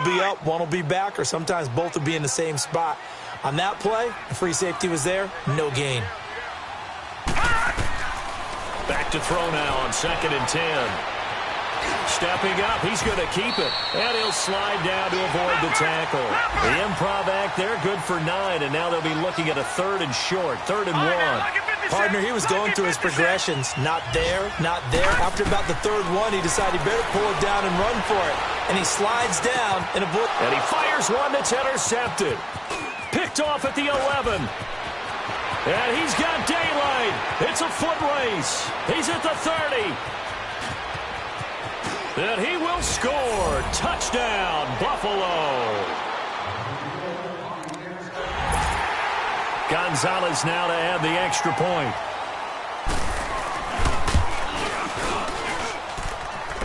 be up, one will be back, or sometimes both will be in the same spot. On that play, the free safety was there, no gain. Back to throw now on 2nd and 10. Stepping up, he's going to keep it. And he'll slide down to avoid the tackle. The improv act there, good for 9, and now they'll be looking at a 3rd and short, 3rd and 1. Partner, he was going through his progressions. Not there, not there. After about the 3rd one, he decided he better pull it down and run for it. And he slides down and avoids. And he fires one that's intercepted. Picked off at the 11. And he's got daylight. It's a foot race. He's at the 30. And he will score. Touchdown, Buffalo. Gonzalez now to add the extra point.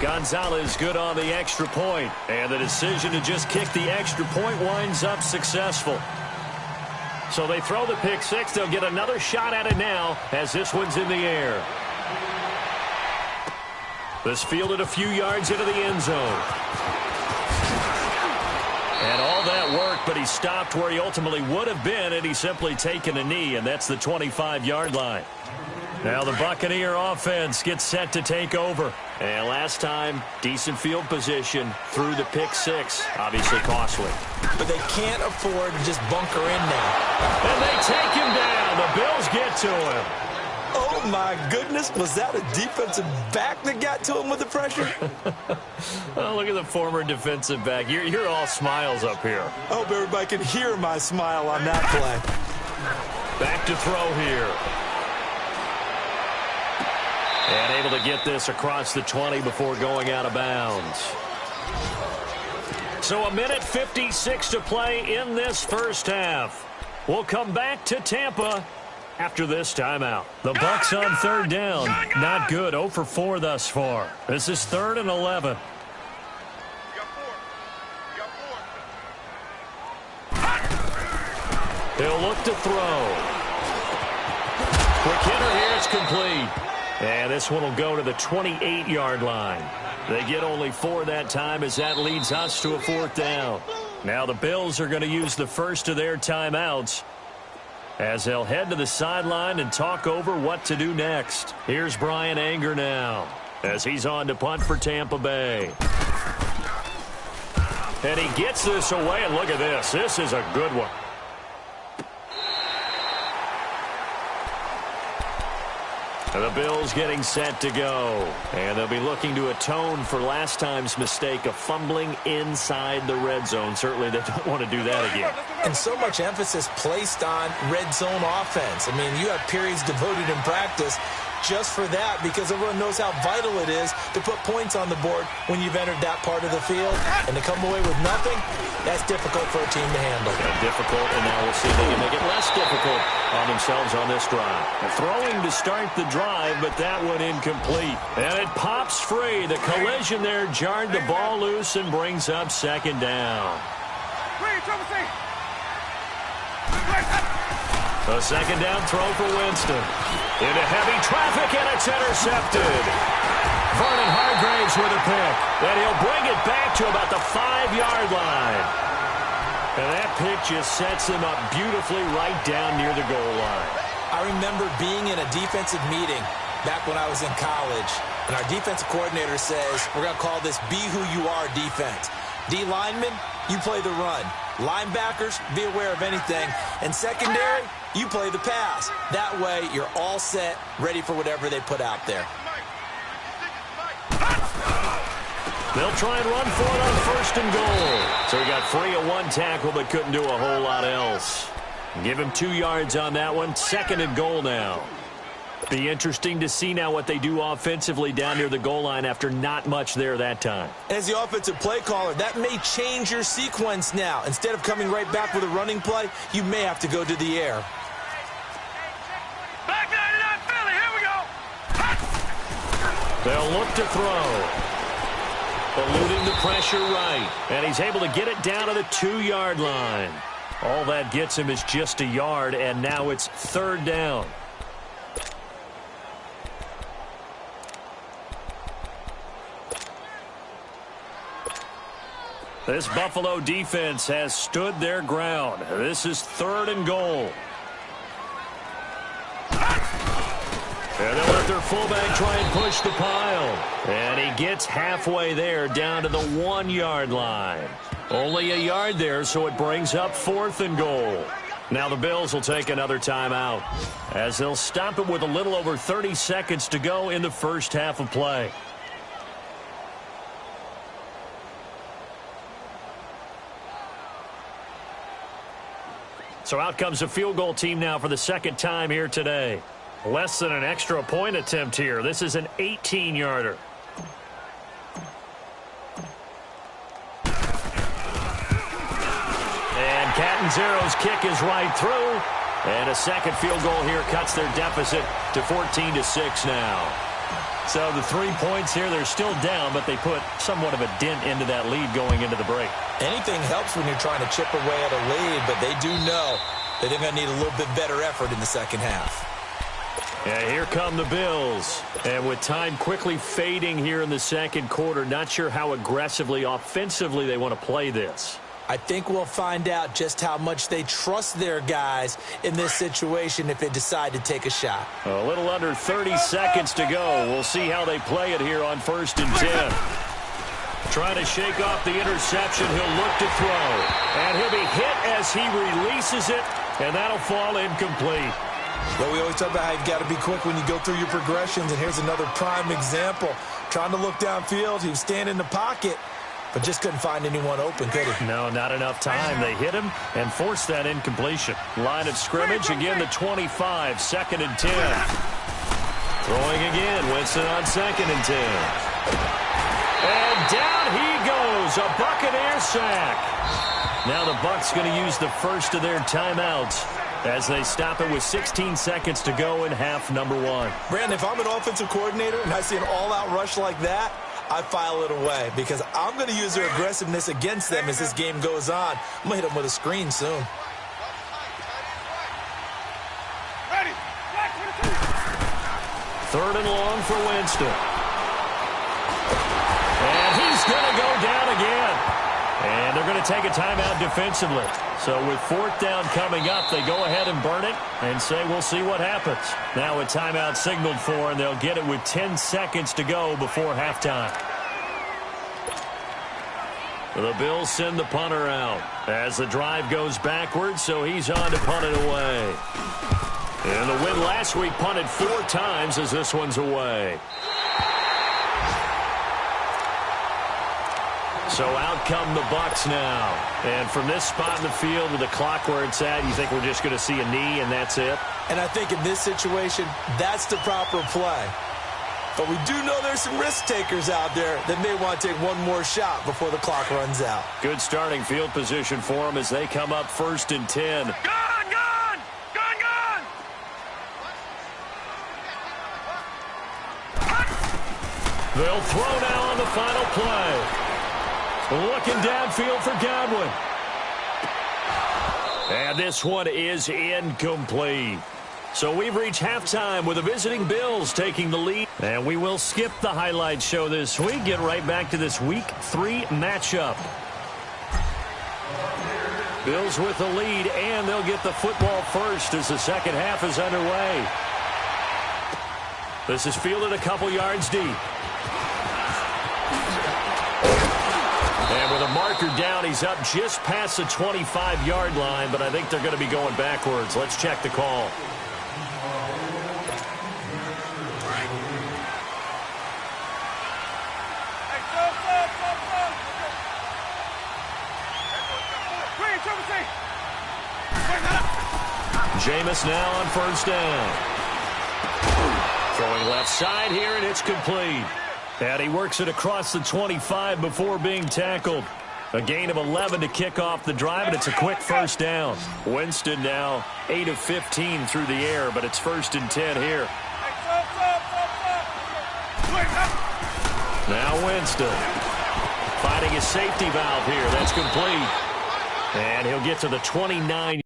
Gonzalez good on the extra point. And the decision to just kick the extra point winds up successful. So they throw the pick 6. They'll get another shot at it now as this one's in the air. This fielded a few yards into the end zone. And all that work, but he stopped where he ultimately would have been had he simply taken a knee, and that's the 25-yard line. Now the Buccaneer offense gets set to take over. And last time, decent field position through the pick 6. Obviously costly. But they can't afford to just bunker in now. And they take him down. The Bills get to him. Oh, my goodness. Was that a defensive back that got to him with the pressure? Oh, look at the former defensive back. You're all smiles up here. I hope everybody can hear my smile on that play. Back to throw here. And able to get this across the 20 before going out of bounds. So 1:56 to play in this first half. We'll come back to Tampa after this timeout. The Bucs on 3rd down. Not good. 0 for 4 thus far. This is 3rd and 11. They'll look to throw. Quick hitter here. It's complete. And this one will go to the 28-yard line. They get only 4 that time as that leads us to a 4th down. Now the Bills are going to use the first of their timeouts as they'll head to the sideline and talk over what to do next. Here's Brian Anger now as he's on to punt for Tampa Bay. And he gets this away, and look at this. This is a good one. The Bills getting set to go. And they'll be looking to atone for last time's mistake of fumbling inside the red zone. Certainly they don't want to do that again. And so much emphasis placed on red zone offense. I mean, you have periods devoted in practice just for that because everyone knows how vital it is to put points on the board when you've entered that part of the field. And to come away with nothing, that's difficult for a team to handle. Difficult, and now we'll see if they can make it less difficult on themselves on this drive. Throwing to start the drive, but that one incomplete. And it pops free. The collision there jarred the ball loose and brings up 2nd down. A 2nd down throw for Winston. Into heavy traffic, and it's intercepted. Vernon Hargraves with a pick. And he'll bring it back to about the 5-yard line. And that pick just sets him up beautifully right down near the goal line. I remember being in a defensive meeting back when I was in college, and our defensive coordinator says, we're going to call this Be Who You Are defense. D linemen, you play the run. Linebackers, be aware of anything. And secondary, you play the pass. That way, you're all set, ready for whatever they put out there. They'll try and run for it on 1st and goal. So he got free of 1 tackle, but couldn't do a whole lot else. Give him 2 yards on that one. 2nd and goal now. Be interesting to see now what they do offensively down near the goal line after not much there that time. As the offensive play caller, that may change your sequence now. Instead of coming right back with a running play, you may have to go to the air. Back 99 Philly, here we go. They'll look to throw. Eluding the pressure right. And he's able to get it down to the 2-yard line. All that gets him is just a yard, and now it's 3rd down. This Buffalo defense has stood their ground. This is 3rd and goal. And they'll let their fullback try and push the pile. And he gets halfway there down to the 1-yard line. Only a yard there, so it brings up 4th and goal. Now the Bills will take another timeout as they'll stop it with a little over 30 seconds to go in the first half of play. So out comes a field goal team now for the second time here today. Less than an extra point attempt here. This is an 18-yarder. And Catanzero's kick is right through. And a second field goal here cuts their deficit to 14-6 now. So the 3 points here, they're still down, but they put somewhat of a dent into that lead going into the break. Anything helps when you're trying to chip away at a lead, but they do know that they're going to need a little bit better effort in the second half. And here come the Bills. And with time quickly fading here in the second quarter, not sure how aggressively, offensively they want to play this. I think we'll find out just how much they trust their guys in this situation if they decide to take a shot. A little under 30 seconds to go. We'll see how they play it here on 1st and 10. Trying to shake off the interception. He'll look to throw. And he'll be hit as he releases it. And that'll fall incomplete. Well, we always talk about how you've got to be quick when you go through your progressions. And here's another prime example. Trying to look downfield. He was standing in the pocket, but just couldn't find anyone open, could he? No, not enough time. They hit him and forced that incompletion. Line of scrimmage, again the 25, 2nd and 10. Throwing again, Winston on 2nd and 10. And down he goes, a Buccaneer sack. Now the Bucs going to use the first of their timeouts as they stop it with 16 seconds to go in half number 1. Brandon, if I'm an offensive coordinator and I see an all-out rush like that, I file it away because I'm going to use their aggressiveness against them as this game goes on. I'm going to hit them with a screen soon. Ready. 3rd and long for Winston. And he's going to go down again. And they're going to take a timeout defensively. So with 4th down coming up, they go ahead and burn it and say we'll see what happens. Now a timeout signaled for, and they'll get it with 10 seconds to go before halftime. The Bills send the punter out as the drive goes backwards, so he's on to punt it away. And the win last week punted 4 times as this one's away. So out come the Bucs now. And from this spot in the field with the clock where it's at, you think we're just going to see a knee and that's it? And I think in this situation, that's the proper play. But we do know there's some risk takers out there that may want to take one more shot before the clock runs out. Good starting field position for them as they come up 1st and 10. Gone, gone! Gone, gone! They'll throw now on the final play. Looking downfield for Godwin. And this one is incomplete. So we've reached halftime with the visiting Bills taking the lead. And we will skip the highlight show this week. Get right back to this Week 3 matchup. Bills with the lead, and they'll get the football first as the second half is underway. This is fielded a couple yards deep. And with a marker down, he's up just past the 25-yard line, but I think they're going to be going backwards. Let's check the call. Jameis now on 1st down. Throwing left side here, and it's complete. And he works it across the 25 before being tackled. A gain of 11 to kick off the drive, and it's a quick 1st down. Winston now 8 of 15 through the air, but it's 1st and 10 here. Now Winston finding his safety valve here. That's complete. And he'll get to the 29.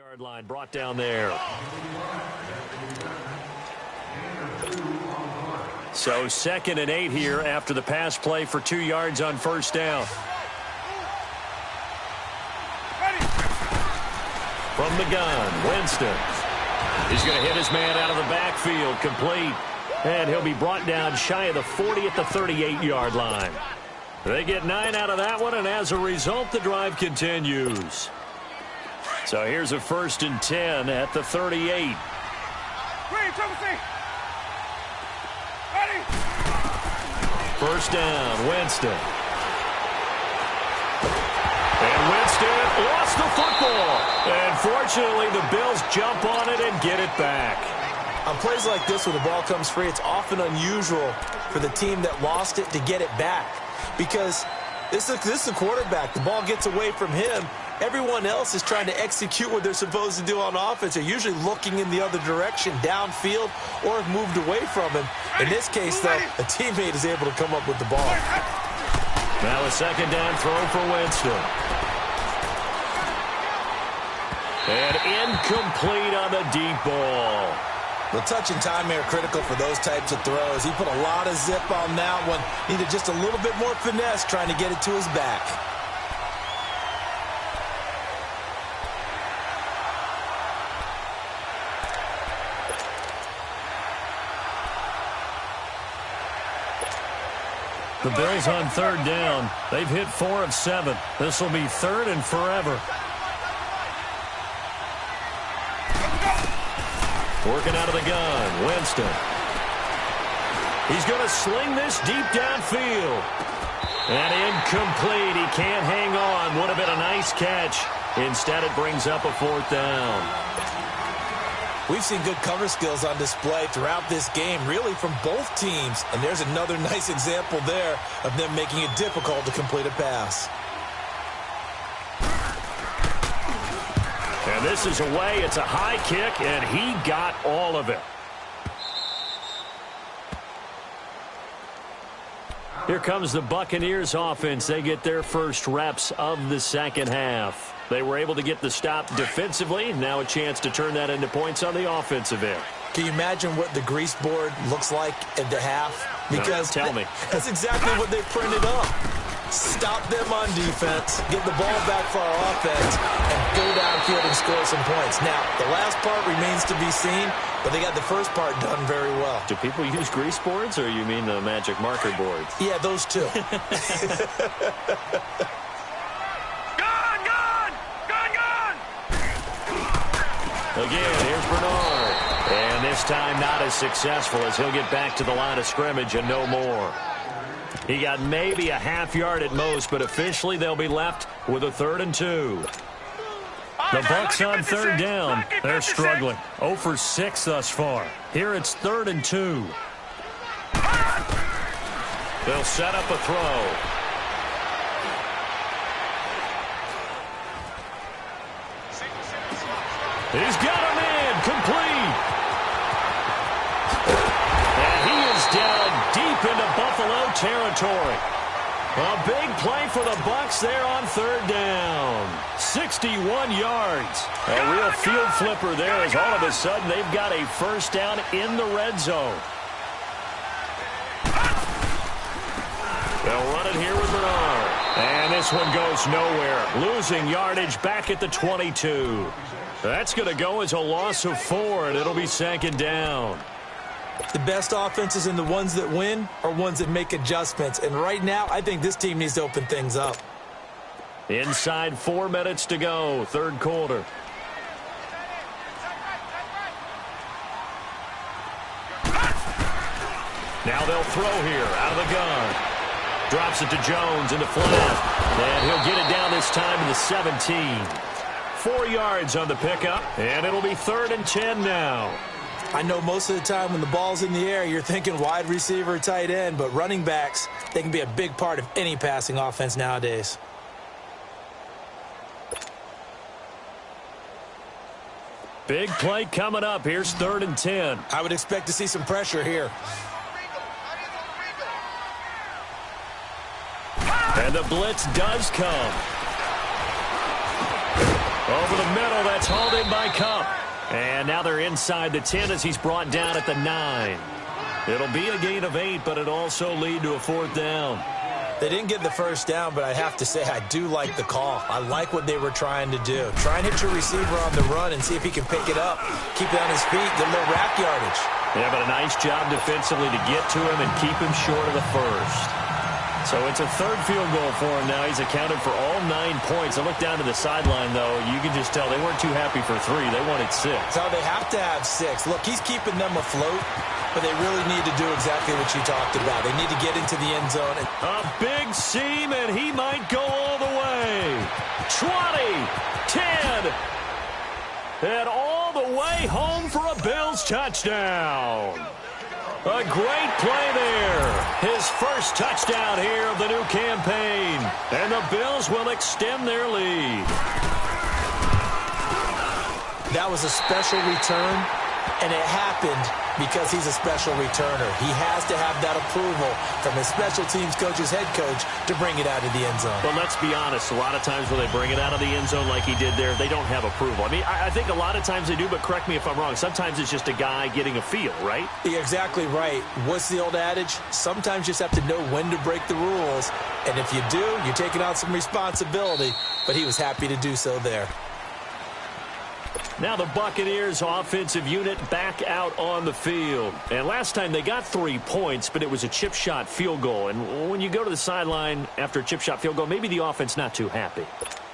Yard line brought down there. So 2nd and 8 here after the pass play for 2 yards on first down. From the gun, Winston. He's going to hit his man out of the backfield, complete. And he'll be brought down shy of the 40 at the 38-yard line. They get 9 out of that one, and as a result, the drive continues. So here's a 1st and 10 at the 38. First down, Winston. And Winston lost the football. And fortunately, the Bills jump on it and get it back. On plays like this, when the ball comes free, it's often unusual for the team that lost it to get it back. Because this is a quarterback. The ball gets away from him. Everyone else is trying to execute what they're supposed to do on offense. They're usually looking in the other direction, downfield, or have moved away from him. In this case, though, a teammate is able to come up with the ball. Now a 2nd down throw for Winston. And incomplete on the deep ball. The touch and time are critical for those types of throws. He put a lot of zip on that one. Needed just a little bit more finesse trying to get it to his back. The Bills on 3rd down. They've hit 4 of 7. This will be 3rd and forever. Working out of the gun, Winston. He's going to sling this deep downfield. And incomplete. He can't hang on. Would have been a nice catch. Instead, it brings up a 4th down. We've seen good cover skills on display throughout this game, really from both teams. And there's another nice example there of them making it difficult to complete a pass. And this is away. It's a high kick, and he got all of it. Here comes the Buccaneers offense. They get their first reps of the 2nd half. They were able to get the stop defensively. Now a chance to turn that into points on the offensive end. Can you imagine what the grease board looks like at the half? Because no, tell me. That's exactly what they printed up. Stop them on defense, get the ball back for our offense, and go downfield and score some points. Now, the last part remains to be seen, but they got the first part done very well. Do people use grease boards, or you mean the magic marker boards? Yeah, those two. Again, here's Bernard. And this time not as successful as he'll get back to the line of scrimmage and no more. He got maybe a half yard at most, but officially they'll be left with a 3rd and 2. The Bucs on 3rd down. They're struggling. 0 for 6 thus far. Here it's 3rd and 2. They'll set up a throw. He's got him in, complete. And he is down deep into Buffalo territory. A big play for the Bucs there on 3rd down. 61 yards. A real field flipper there as all of a sudden they've got a first down in the red zone. They'll run it here with Bernard. And this one goes nowhere. Losing yardage back at the 22. That's going to go as a loss of 4, and it'll be 2nd down. The best offenses and the ones that win are ones that make adjustments. And right now, I think this team needs to open things up. Inside 4 minutes to go, 3rd quarter. Now they'll throw here out of the gun. Drops it to Jones in the flat. And he'll get it down this time to the 17. 4 yards on the pickup, and it'll be 3rd and 10 now. I know most of the time when the ball's in the air, you're thinking wide receiver, tight end, but running backs, they can be a big part of any passing offense nowadays. Big play coming up. Here's 3rd and 10. I would expect to see some pressure here. And the blitz does come. Over the middle, that's hauled in by Cup. And now they're inside the 10 as he's brought down at the 9. It'll be a gain of 8, but it'll also lead to a 4th down. They didn't get the first down, but I have to say I do like the call. I like what they were trying to do. Try and hit your receiver on the run and see if he can pick it up. Keep it on his feet, get a little rack yardage. Yeah, but a nice job defensively to get to him and keep him short of the first. So it's a 3rd field goal for him now. He's accounted for all 9 points. I look down to the sideline, though. You can just tell they weren't too happy for 3. They wanted 6. So they have to have 6. Look, he's keeping them afloat, but they really need to do exactly what you talked about. They need to get into the end zone. A big seam, and he might go all the way. 20, 10, and all the way home for a Bills touchdown. A great play there. His first touchdown here of the new campaign. And the Bills will extend their lead. That was a special return, and it happened because he's a special returner. He has to have that approval from his special teams coach, his head coach, to bring it out of the end zone. But let's be honest, a lot of times when they bring it out of the end zone like he did there, they don't have approval. I mean, I think a lot of times they do, but correct me if I'm wrong. Sometimes it's just a guy getting a feel, right? You're exactly right. What's the old adage? Sometimes you just have to know when to break the rules. And if you do, you're taking on some responsibility. But he was happy to do so there. Now the Buccaneers offensive unit back out on the field. And last time they got 3 points, but it was a chip shot field goal. And when you go to the sideline after a chip shot field goal, maybe the offense not too happy.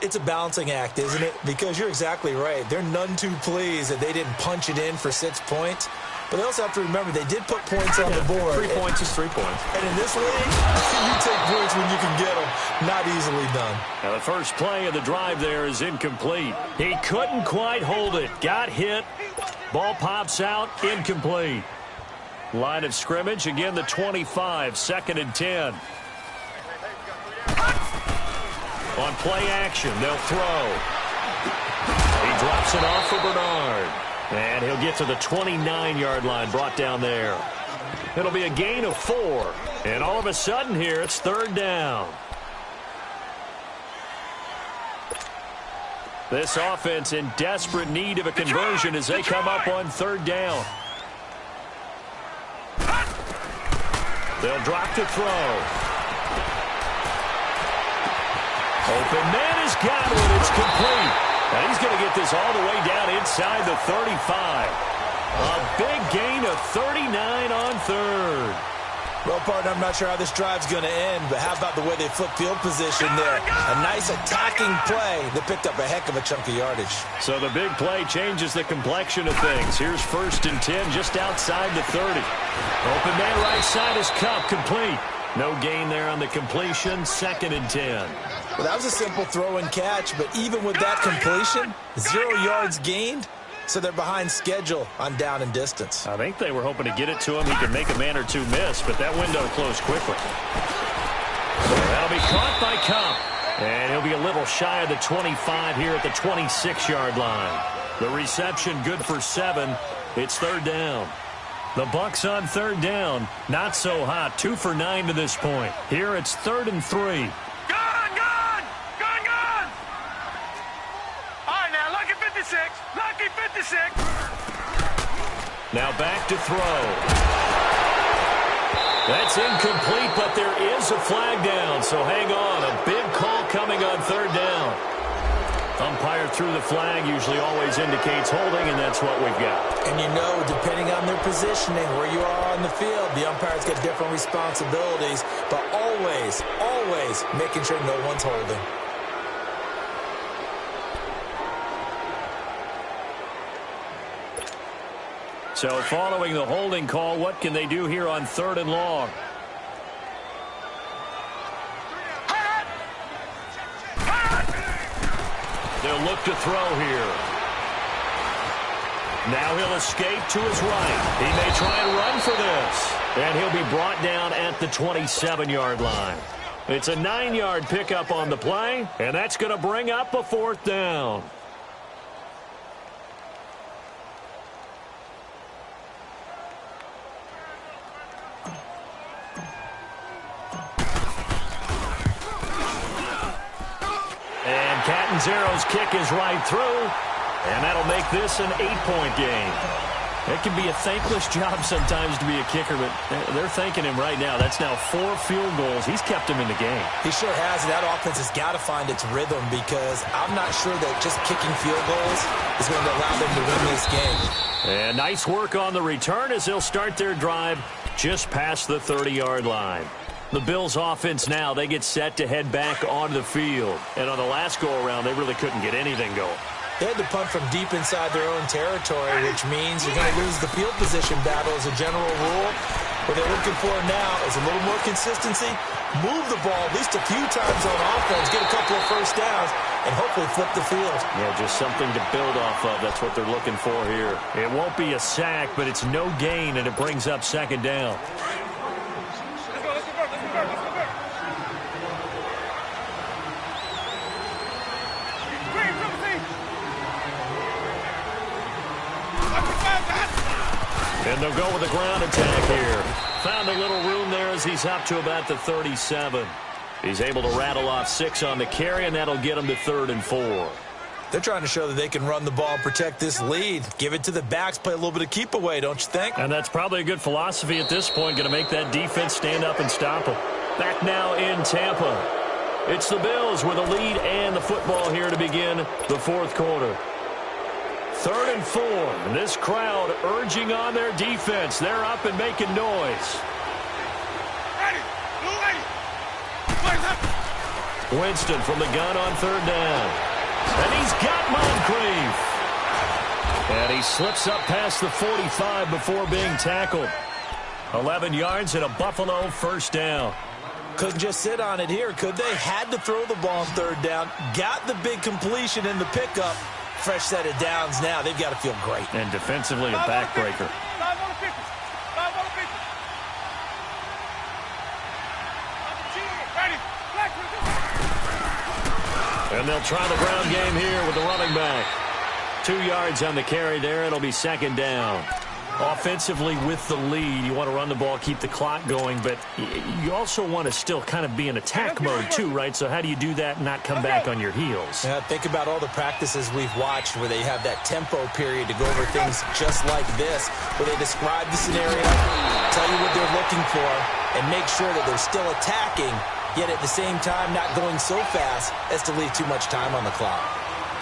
It's a balancing act, isn't it? Because you're exactly right. They're none too pleased that they didn't punch it in for 6 points. But they also have to remember they did put points on the board. 3 points is 3 points. And in this league, you take points when you can get them. Not easily done. Now the first play of the drive there is incomplete. He couldn't quite hold it. Got hit. Ball pops out. Incomplete. Line of scrimmage. Again, the 25. 2nd and 10. On play action, they'll throw. He drops it off for Bernard. And he'll get to the 29-yard line, brought down there. It'll be a gain of 4. And all of a sudden here, it's 3rd down. This offense in desperate need of a conversion as they come up on 3rd down. They'll drop to throw. Open man has got it. It's complete. And he's going to get this all the way down inside the 35. A big gain of 39 on 3rd. Well, partner, I'm not sure how this drive's going to end, but how about the way they flip field position there? A nice attacking play that picked up a heck of a chunk of yardage. So the big play changes the complexion of things. Here's 1st and 10 just outside the 30. Open man right side is Cup, complete. No gain there on the completion. 2nd and 10. Well, that was a simple throw and catch, but even with that completion, 0 yards gained, so they're behind schedule on down and distance. I think they were hoping to get it to him. He could make a man or two miss, but that window closed quickly. That'll be caught by Cup, and he'll be a little shy of the 25 here at the 26-yard line. The reception good for 7. It's 3rd down. The Bucs on 3rd down. Not so hot. 2 for 9 to this point. Here it's 3rd and 3. Lucky 56. Now back to throw. That's incomplete, but there is a flag down, so hang on. A big call coming on 3rd down. Umpire threw the flag, usually always indicates holding, and that's what we've got. And you know, depending on their positioning, where you are on the field, the umpire's got different responsibilities, but always, always making sure no one's holding. So following the holding call, what can they do here on 3rd and long? They'll look to throw here. Now he'll escape to his right. He may try and run for this. And he'll be brought down at the 27-yard line. It's a 9-yard pickup on the play, and that's going to bring up a 4th down. Catanzaro's kick is right through, and that'll make this an 8-point game. It can be a thankless job sometimes to be a kicker, but they're thanking him right now. That's now 4 field goals. He's kept him in the game. He sure has. That offense has got to find its rhythm because I'm not sure that just kicking field goals is going to allow them to win this game. And nice work on the return as they'll start their drive just past the 30-yard line. The Bills offense now, they get set to head back onto the field. And on the last go-around, they really couldn't get anything going. They had to punt from deep inside their own territory, which means you're going to lose the field position battle as a general rule. What they're looking for now is a little more consistency, move the ball at least a few times on offense, get a couple of first downs, and hopefully flip the field. Yeah, just something to build off of. That's what they're looking for here. It won't be a sack, but it's no gain, and it brings up second down. And they'll go with a ground attack here. Found a little room there as he's up to about the 37. He's able to rattle off 6 on the carry, and that'll get him to 3rd and 4. They're trying to show that they can run the ball and protect this lead. Give it to the backs, play a little bit of keep away, don't you think? And that's probably a good philosophy at this point, going to make that defense stand up and stop them. Back now in Tampa. It's the Bills with a lead and the football here to begin the 4th quarter. 3rd and 4. And this crowd urging on their defense. They're up and making noise. Winston from the gun on 3rd down. And he's got Moncrief. And he slips up past the 45 before being tackled. 11 yards and a Buffalo first down. Couldn't just sit on it here, could they? Had to throw the ball on 3rd down. Got the big completion in the pickup. Fresh set of downs now. They've got to feel great. And defensively a backbreaker. And they'll try the ground game here with the running back. 2 yards on the carry there. It'll be 2nd down. Offensively with the lead, you want to run the ball, keep the clock going, but you also want to still kind of be in attack mode too, right? So how do you do that and not come back on your heels? Yeah, think about all the practices we've watched where they have that tempo period to go over things just like this, where they describe the scenario, tell you what they're looking for, and make sure that they're still attacking, yet at the same time not going so fast as to leave too much time on the clock.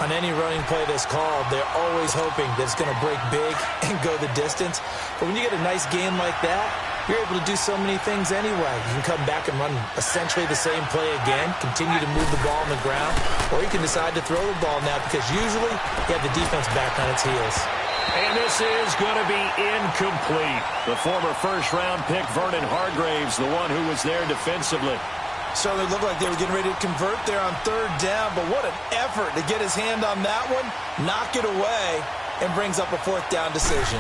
On any running play that's called, they're always hoping that it's going to break big and go the distance. But when you get a nice game like that, you're able to do so many things anyway. You can come back and run essentially the same play again, continue to move the ball on the ground, or you can decide to throw the ball now because usually you have the defense back on its heels. And this is going to be incomplete. The former first-round pick, Vernon Hargraves, the one who was there defensively. Certainly looked like they were getting ready to convert there on 3rd down, but what an effort to get his hand on that one, knock it away, and brings up a 4th down decision.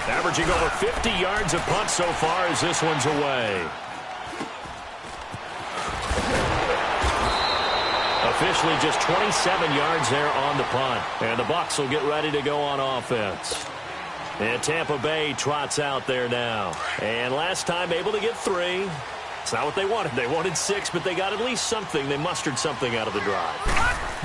Averaging over 50 yards a punt so far as this one's away. Officially just 27 yards there on the punt. And the Bucs will get ready to go on offense. And Tampa Bay trots out there now. And last time able to get 3. It's not what they wanted. They wanted 6, but they got at least something. They mustered something out of the drive.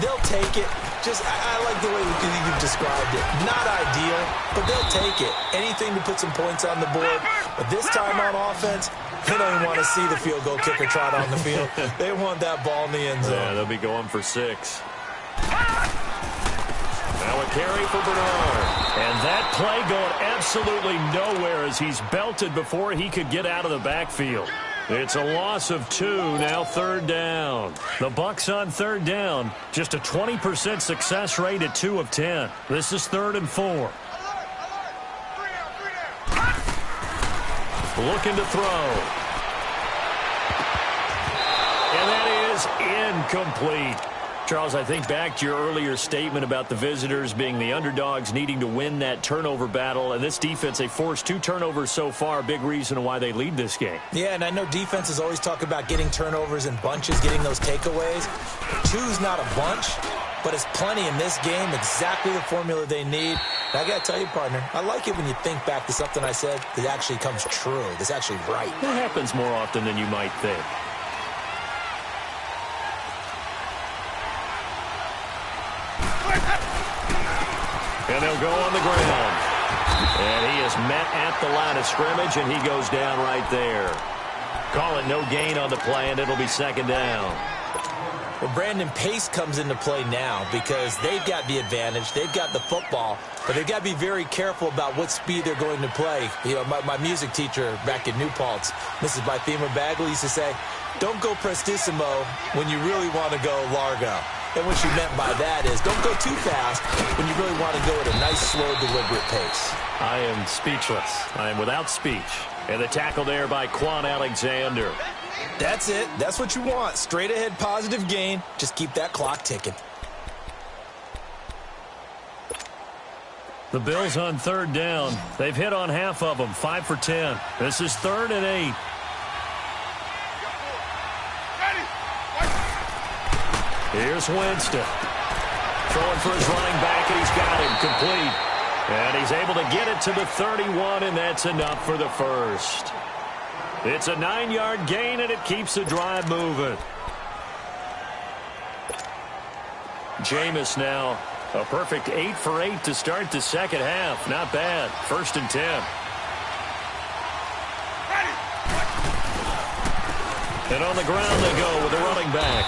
They'll take it. I like the way you've described it. Not ideal, but they'll take it. Anything to put some points on the board. But this time on offense, they don't even want to see the field goal kicker trot on the field. They want that ball in the end zone. Yeah, they'll be going for 6. Now a carry for Bernard. And that play going absolutely nowhere as he's belted before he could get out of the backfield. It's a loss of 2, now 3rd down. The Bucs on 3rd down, just a 20% success rate at 2 of 10. This is 3rd and 4. Looking to throw. And that is incomplete. Charles, I think back to your earlier statement about the visitors being the underdogs needing to win that turnover battle. And this defense, they forced 2 turnovers so far, a big reason why they lead this game. Yeah, and I know defenses always talk about getting turnovers in bunches, getting those takeaways. 2's not a bunch, but it's plenty in this game, exactly the formula they need. And I got to tell you, partner, I like it when you think back to something I said that actually comes true, that's actually right. It happens more often than you might think. And they'll go on the ground. And he is met at the line of scrimmage, and he goes down right there. Call it no gain on the play, and it'll be second down. Well, Brandon, pace comes into play now because they've got the advantage. They've got the football, but they've got to be very careful about what speed they're going to play. You know, my music teacher back in New Paltz, Mrs. Bythema Bagley, used to say, don't go prestissimo when you really want to go largo. And what she meant by that is don't go too fast when you really want to go at a nice, slow, deliberate pace. I am speechless. I am without speech. And the tackle there by Quan Alexander. That's it. That's what you want. Straight ahead, positive gain. Just keep that clock ticking. The Bills on third down. They've hit on half of them, 5 for 10. This is 3rd and 8. Here's Winston. Throwing for his running back, and he's got him complete. And he's able to get it to the 31, and that's enough for the first. It's a 9-yard gain, and it keeps the drive moving. Jameis now, a perfect 8 for 8 to start the second half. Not bad. 1st and 10. And on the ground they go with the running back.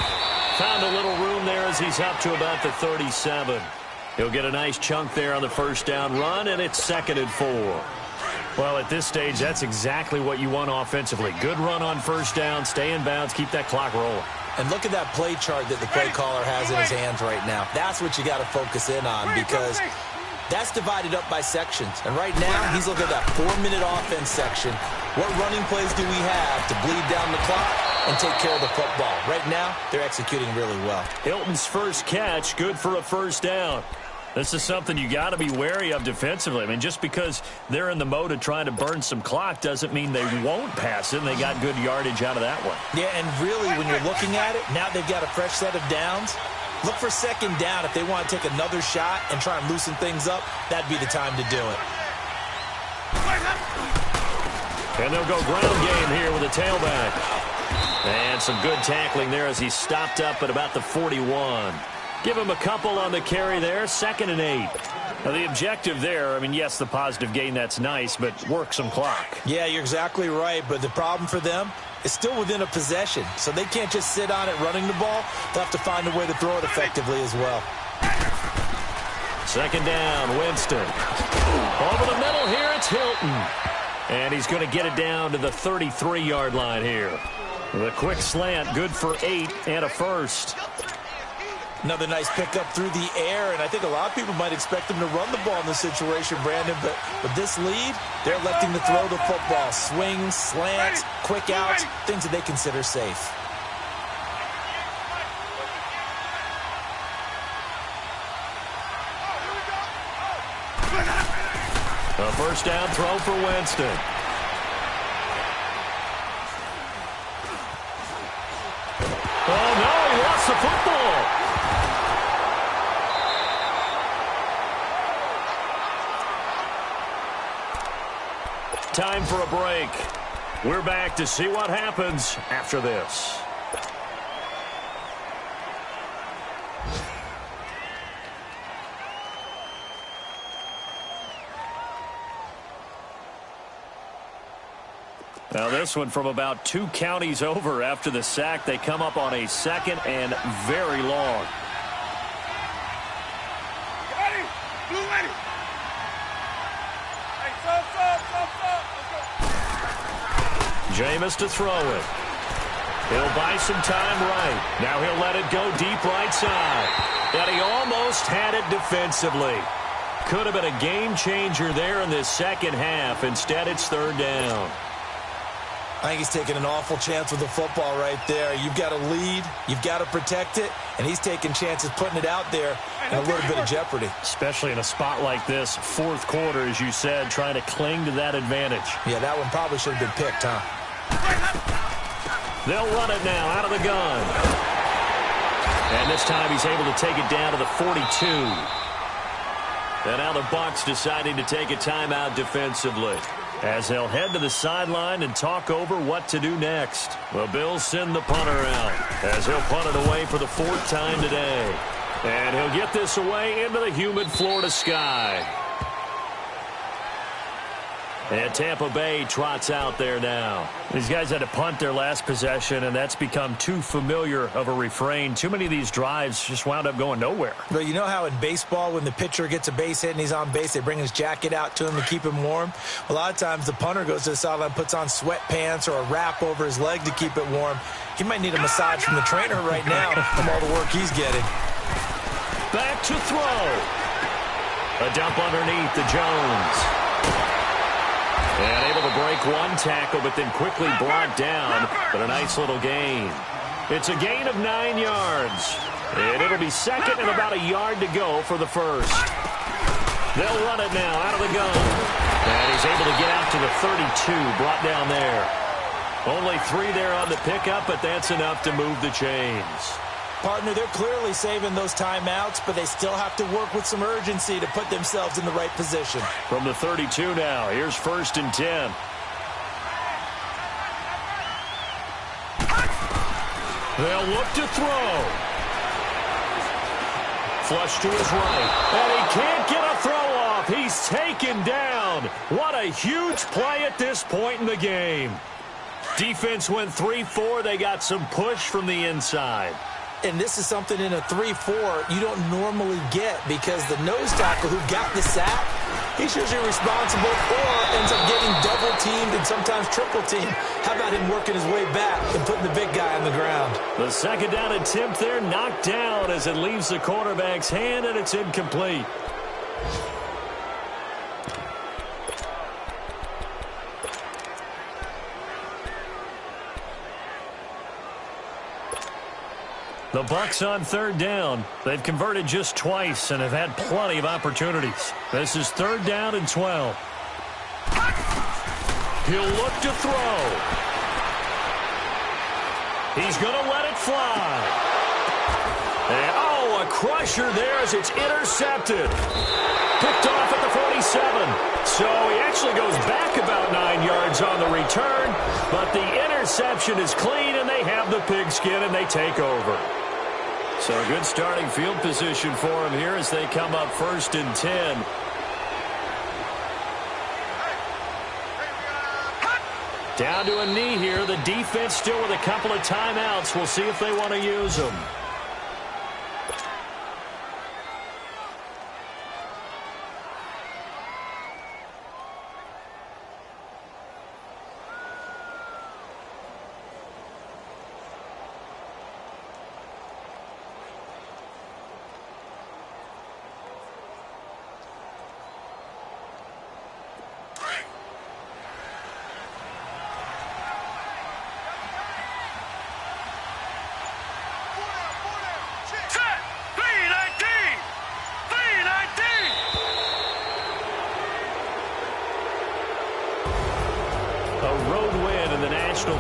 Found a little room there as he's up to about the 37. He'll get a nice chunk there on the first down run, and it's 2nd and 4. Well, at this stage, that's exactly what you want offensively. Good run on first down, stay in bounds, keep that clock rolling. And look at that play chart that the play caller has in his hands right now. That's what you got to focus in on because that's divided up by sections. And right now, he's looking at that 4-minute offense section. What running plays do we have to bleed down the clock and take care of the football? Right now, they're executing really well. Hilton's first catch, good for a first down. This is something you got to be wary of defensively. I mean, just because they're in the mode of trying to burn some clock doesn't mean they won't pass it, and they got good yardage out of that one. Yeah, and really, when you're looking at it, now they've got a fresh set of downs. Look for second down. If they want to take another shot and try and loosen things up, that'd be the time to do it. And they'll go ground game here with a tailback. And some good tackling there as he's stopped up at about the 41. Give him a couple on the carry there, 2nd and 8. Now, the objective there, I mean, yes, the positive gain, that's nice, but work some clock. Yeah, you're exactly right, but the problem for them is still within a possession, so they can't just sit on it running the ball. They'll have to find a way to throw it effectively as well. 2nd down, Winston. Over the middle here, it's Hilton. And he's going to get it down to the 33-yard line here. The quick slant, good for 8 and a first. Another nice pickup through the air, and I think a lot of people might expect them to run the ball in this situation, Brandon, but with this lead, they're electing to throw the football. Swings, slants, quick outs, things that they consider safe. A first down throw for Winston. Oh, no, he lost the football. Time for a break. We're back to see what happens after this. Now this one from about 2 counties over after the sack. They come up on a 2nd and very long. Ready? Blue ready. Jameis to throw it. He'll buy some time right. Now he'll let it go deep right side. And he almost had it defensively. Could have been a game changer there in this second half. Instead, it's 3rd down. I think he's taking an awful chance with the football right there. You've got to lead, you've got to protect it, and he's taking chances putting it out there in a little bit of jeopardy. Especially in a spot like this, 4th quarter, as you said, trying to cling to that advantage. Yeah, that one probably should have been picked, huh? They'll run it now out of the gun. And this time he's able to take it down to the 42. And now the Bucs deciding to take a timeout defensively, as they'll head to the sideline and talk over what to do next. The Bills send the punter out, as he'll punt it away for the 4th time today. And he'll get this away into the humid Florida sky. And Tampa Bay trots out there now. These guys had to punt their last possession, and that's become too familiar of a refrain. Too many of these drives just wound up going nowhere. Well, you know how in baseball when the pitcher gets a base hit and he's on base, they bring his jacket out to him to keep him warm? A lot of times the punter goes to the sideline, puts on sweatpants or a wrap over his leg to keep it warm. He might need a massage from the trainer right now from all the work he's getting. Back to throw. A dump underneath to Jones. And able to break one tackle, but then quickly brought down. But a nice little gain. It's a gain of 9 yards. And it'll be second and about a yard to go for the first. They'll run it now out of the gun. And he's able to get out to the 32, brought down there. Only 3 there on the pickup, but that's enough to move the chains. Partner, they're clearly saving those timeouts, but they still have to work with some urgency to put themselves in the right position. From the 32 now, here's 1st and 10. They'll look to throw. Flush to his right, and he can't get a throw off. He's taken down. What a huge play at this point in the game. Defense went 3-4. They got some push from the inside. And this is something in a 3-4 you don't normally get because the nose tackle who got the sack, he's usually responsible or ends up getting double-teamed and sometimes triple-teamed. How about him working his way back and putting the big guy on the ground? The second down attempt there knocked down as it leaves the quarterback's hand, and it's incomplete. The Bucs on 3rd down. They've converted just twice and have had plenty of opportunities. This is 3rd down and 12. He'll look to throw. He's going to let it fly. And, a crusher there as it's intercepted. Picked off at the 47. So he actually goes back about 9 yards on the return, but the interception is clean, and they have the pigskin, and they take over. So a good starting field position for him here as they come up 1st and 10. Down to a knee here. The defense still with a couple of timeouts. We'll see if they want to use them.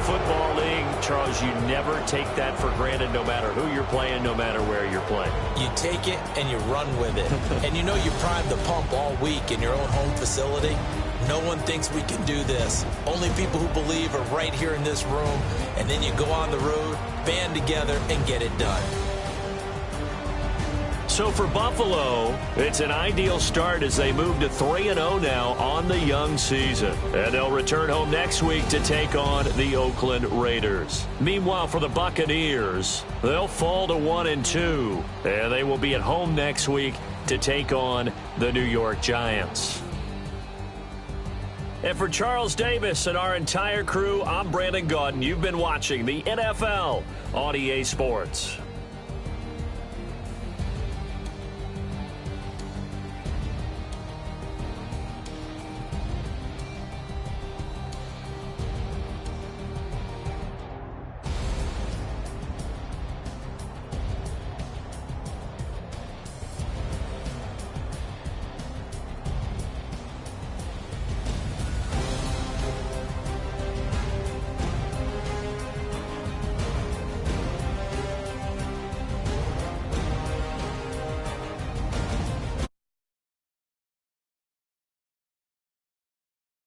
Football League, Charles, you never take that for granted no matter who you're playing, no matter where you're playing. You take it and you run with it. And you know you primed the pump all week in your own home facility. No one thinks we can do this. Only people who believe are right here in this room. And then you go on the road, band together, and get it done. So for Buffalo, it's an ideal start as they move to 3-0 now on the young season. And they'll return home next week to take on the Oakland Raiders. Meanwhile, for the Buccaneers, they'll fall to 1-2. And they will be at home next week to take on the New York Giants. And for Charles Davis and our entire crew, I'm Brandon Gaudin. You've been watching the NFL on EA Sports.